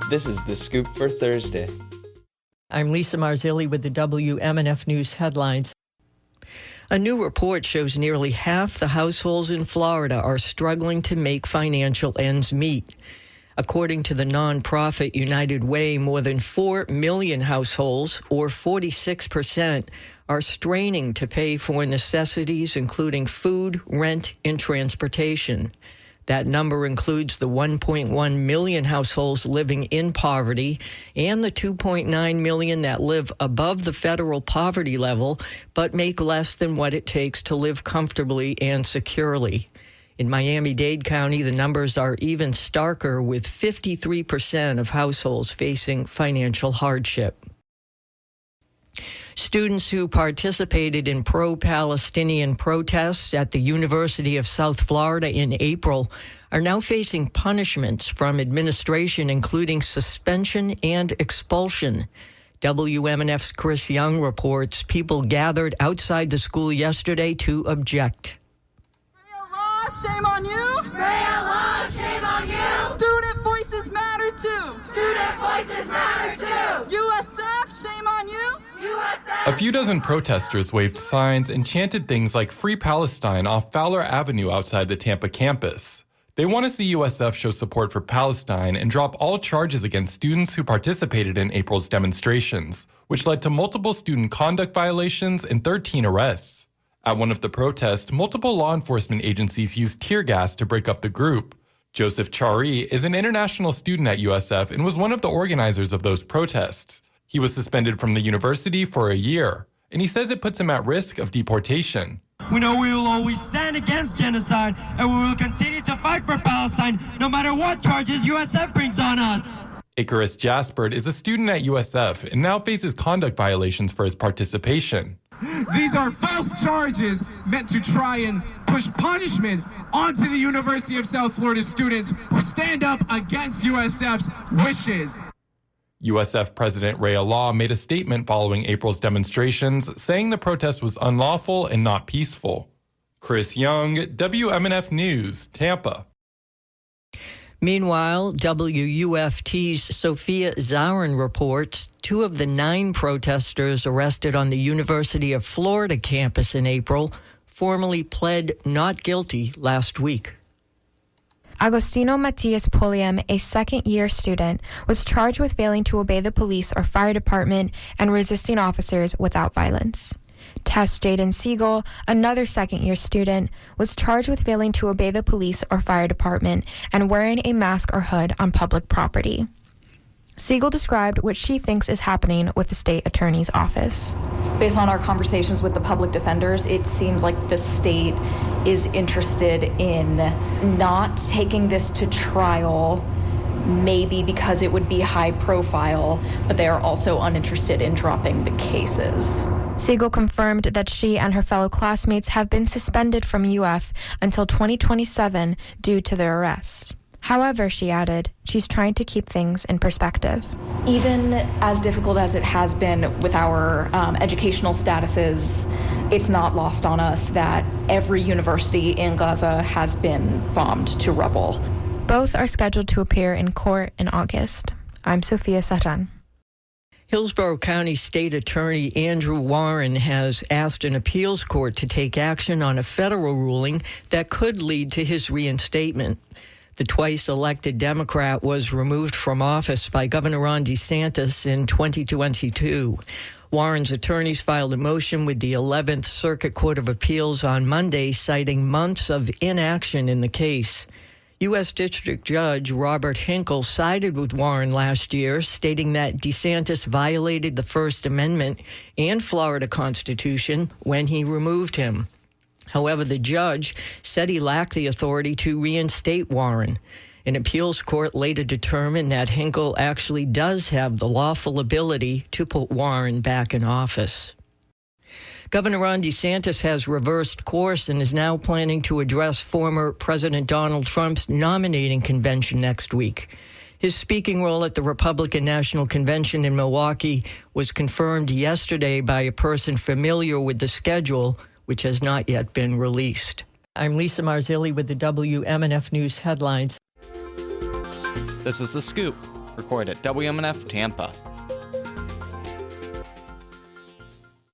This is The Scoop for Thursday. I'm Lisa Marzilli with the WMNF News headlines. A new report shows nearly half the households in Florida are struggling to make financial ends meet. According to the nonprofit United Way, more than 4 million households, or 46%, are straining to pay for necessities including food, rent, and transportation. That number includes the 1.1 million households living in poverty and the 2.9 million that live above the federal poverty level but make less than what it takes to live comfortably and securely. In Miami-Dade County, the numbers are even starker, with 53% of households facing financial hardship. Students who participated in pro-Palestinian protests at the University of South Florida in April are now facing punishments from administration, including suspension and expulsion. WMNF's Chris Young reports people gathered outside the school yesterday to object. Shame on you. Pray Allah, shame on you. Student voices matter too. Student voices matter too. USF, shame on you. USF. A few dozen protesters waved signs and chanted things like Free Palestine off Fowler Avenue outside the Tampa campus. They want to see USF show support for Palestine and drop all charges against students who participated in April's demonstrations, which led to multiple student conduct violations and 13 arrests. At one of the protests, multiple law enforcement agencies used tear gas to break up the group. Joseph Chari is an international student at USF and was one of the organizers of those protests. He was suspended from the university for a year, and he says it puts him at risk of deportation. We know we will always stand against genocide, and we will continue to fight for Palestine no matter what charges USF brings on us. Icarus Jaspert is a student at USF and now faces conduct violations for his participation. These are false charges meant to try and push punishment onto the University of South Florida students who stand up against USF's wishes. USF President Ray Allah made a statement following April's demonstrations, saying the protest was unlawful and not peaceful. Chris Young, WMNF News, Tampa. Meanwhile, WUFT's Sophia Zarin reports 2 of the 9 protesters arrested on the University of Florida campus in April formally pled not guilty last week. Agostino Matias Pulliam, a second-year student, was charged with failing to obey the police or fire department and resisting officers without violence. Tess Jaden Siegel, another second-year student, was charged with failing to obey the police or fire department and wearing a mask or hood on public property. Siegel described what she thinks is happening with the state attorney's office. Based on our conversations with the public defenders, it seems like the state is interested in not taking this to trial, maybe because it would be high profile, but they are also uninterested in dropping the cases. Siegel confirmed that she and her fellow classmates have been suspended from UF until 2027 due to their arrest. However, she added, she's trying to keep things in perspective. Even as difficult as it has been with our educational statuses, it's not lost on us that every university in Gaza has been bombed to rubble. Both are scheduled to appear in court in August. I'm Sophia Satan. Hillsborough County State Attorney Andrew Warren has asked an appeals court to take action on a federal ruling that could lead to his reinstatement. The twice-elected Democrat was removed from office by Governor Ron DeSantis in 2022. Warren's attorneys filed a motion with the 11th Circuit Court of Appeals on Monday, citing months of inaction in the case. U.S. District Judge Robert Hinkle sided with Warren last year, stating that DeSantis violated the First Amendment and Florida Constitution when he removed him. However, the judge said he lacked the authority to reinstate Warren. An appeals court later determined that Hinkle actually does have the lawful ability to put Warren back in office. Governor Ron DeSantis has reversed course and is now planning to address former President Donald Trump's nominating convention next week. His speaking role at the Republican National Convention in Milwaukee was confirmed yesterday by a person familiar with the schedule, which has not yet been released. I'm Lisa Marzilli with the WMNF News headlines. This is The Scoop. Recorded at WMNF Tampa.